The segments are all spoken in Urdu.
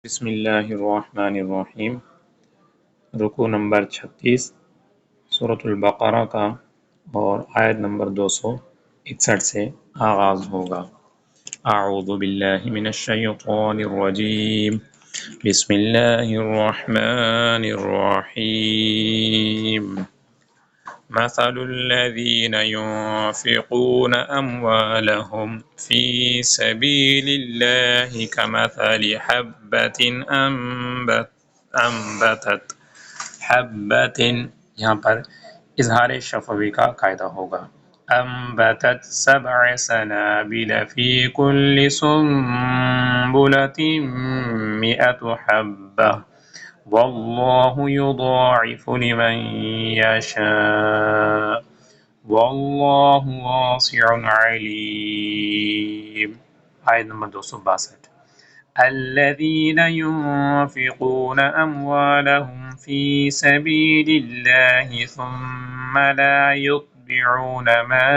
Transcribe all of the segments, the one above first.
بسم اللہ الرحمن الرحیم۔ رکوع نمبر 36 سورۃ البقرہ کا اور آیت نمبر 261 سے آغاز ہوگا۔ اعوذ باللہ من الشیطان الرجیم، بسم اللہ الرحمن الرحیم۔ مثل الذين ينفقون أموالهم في سبيل الله كمثل حبة یہاں پر اظہار شفوی کا قاعدہ ہوگا۔ أنبتت 7 سنابل في كل سنبلة 100 حبة واللہ یضاعف لمن یشاء واللہ واسع علیم۔ آیت نمبر 262۔ الذین ينفقون اموالهم في سبيل الله ثم لا يتبعون ما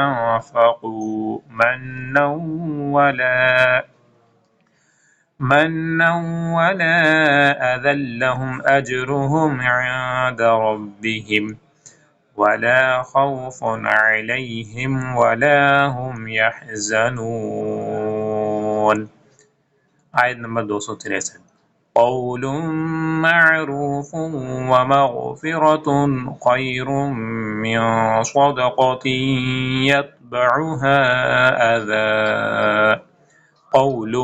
انفقوا منا ولا أذى لهم أجرهم عند ربهم ولا خوف عليهم ولا هم يحزنون۔ آیت نمبر 263۔ قول معروف ومغفرة خير من صدقة يتبعها أذى۔ قول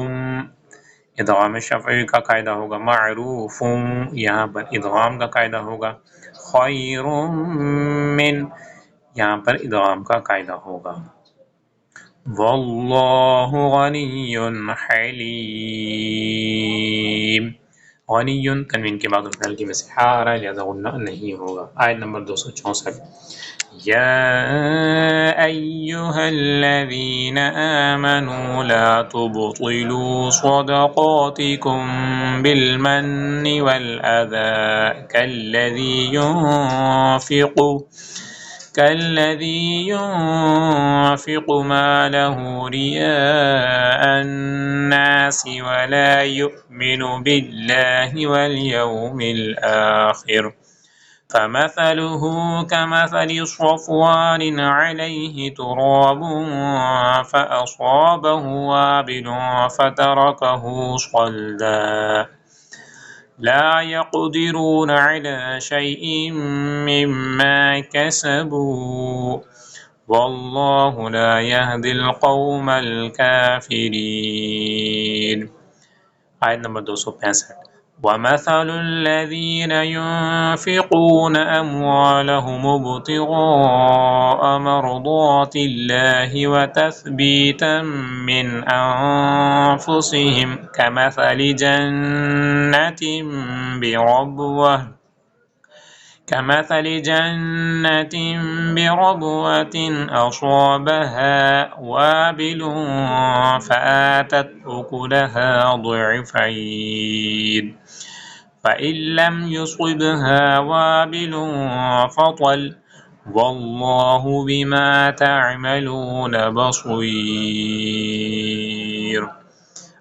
ادغام شفعی کا قاعدہ ہوگا، معروف یہاں پر ادغام کا قاعدہ ہوگا، خیر من یہاں پر ادغام کا قاعدہ ہوگا۔ واللہ غنی حلیم، غنی تنوین کے بعد الفعل کی میں سے ہا آ رہا ہے لہذا غنہ نہیں ہوگا۔ آیت نمبر 264۔ یا ایہا الذین آمنوا لا تبطلوا صدقاتکم بالمن والأذى كالذي ينفق ماله رئاء الناس ولا يؤمن بالله واليوم الآخر فمثله كمثل صفوان عليه تراب فأصابه وابل فتركه صلدا لا يقدرون على شيء مما كسبوا والله لا يهدي القوم الكافرين۔ آیت نمبر 265۔ وَمَثَلُ الَّذِينَ يُنفِقُونَ أَمْوَالَهُمُ ابْتِغَاءَ مَرْضَاتِ اللَّهِ وَتَثْبِيتًا مِّنْ أَنفُسِهِمْ كَمَثَلِ جَنَّةٍ بِرَبْوَةٍ أَصَابَهَا وَابِلٌ فَآتَتْ أُكُلَهَا ضِعْفَيْنِ فَإِن لَّمْ يُصِبْهَا وَابِلٌ فَطَلٌّ وَاللَّهُ بِمَا تَعْمَلُونَ بَصِيرٌ۔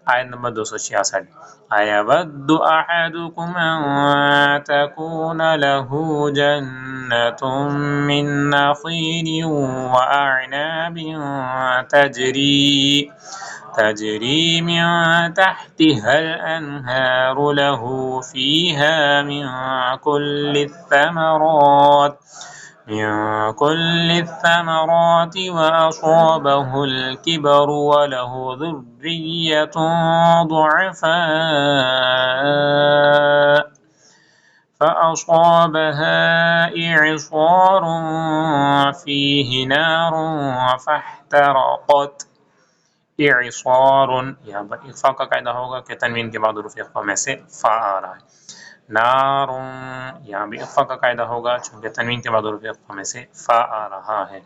آیت نمبر 266۔ أَيَوَدُّ أَحَدُكُمْ أَن تَكُونَ لَهُ جَنَّةٌ مِّن نَّخِيلٍ وَأَعْنَابٍ تَجْرِي مِن تَحْتِهَا الْأَنْهَارُ لَهُ فِيهَا من كل الثمرات وأصابه الكبر وله ذرية ضعفاء فأصابها إعصار فيه نار فاحترقت۔ اعصار یہاں پر اخفاء کا قاعدہ ہوگا کہ تنوین کے بعد حروف اخفاء میں سے فا آ رہا ہے۔ نار یہاں بھی اخفاء کا قاعدہ ہوگا چونکہ تنوین کے بعد حروف اخفاء میں سے فا آ رہا ہے۔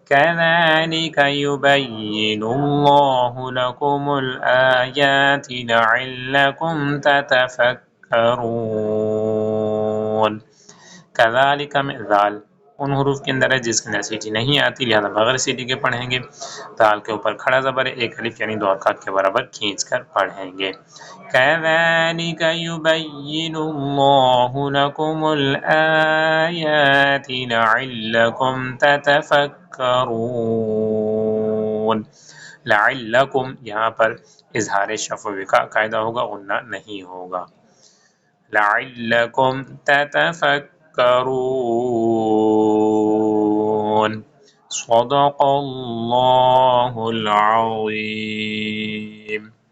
كَذَلِكَ يُبَيِّنُ اللَّهُ لَكُمُ الْآيَاتِ لَعَلَّكُمْ تَتَفَكَّرُونَ۔ كَذَلِكَ میں ذال ان حروف کے اندر ہے جس کے اندر سیٹی نہیں آتی، لہذا بغیر سیٹی کے پڑھیں گے۔ دال کے اوپر کھڑا زبر ہے، ایک الف یعنی 2 حرکات کے برابر کھینچ کر پڑھیں گے۔ كَذَلِكَ يُبَيِّنُ اللَّهُ لَكُمُ الْآيَاتِ لَعَلَّكُمْ تَتَفَكَّرُونَ۔ لَعَلَّكُمْ یہاں پر اظہار شفوی کا قاعدہ ہوگا، غنہ نہیں ہوگا۔ لَعَلَّكُمْ تَتَفَكَّرُونَ۔ صدق اللہ العظیم۔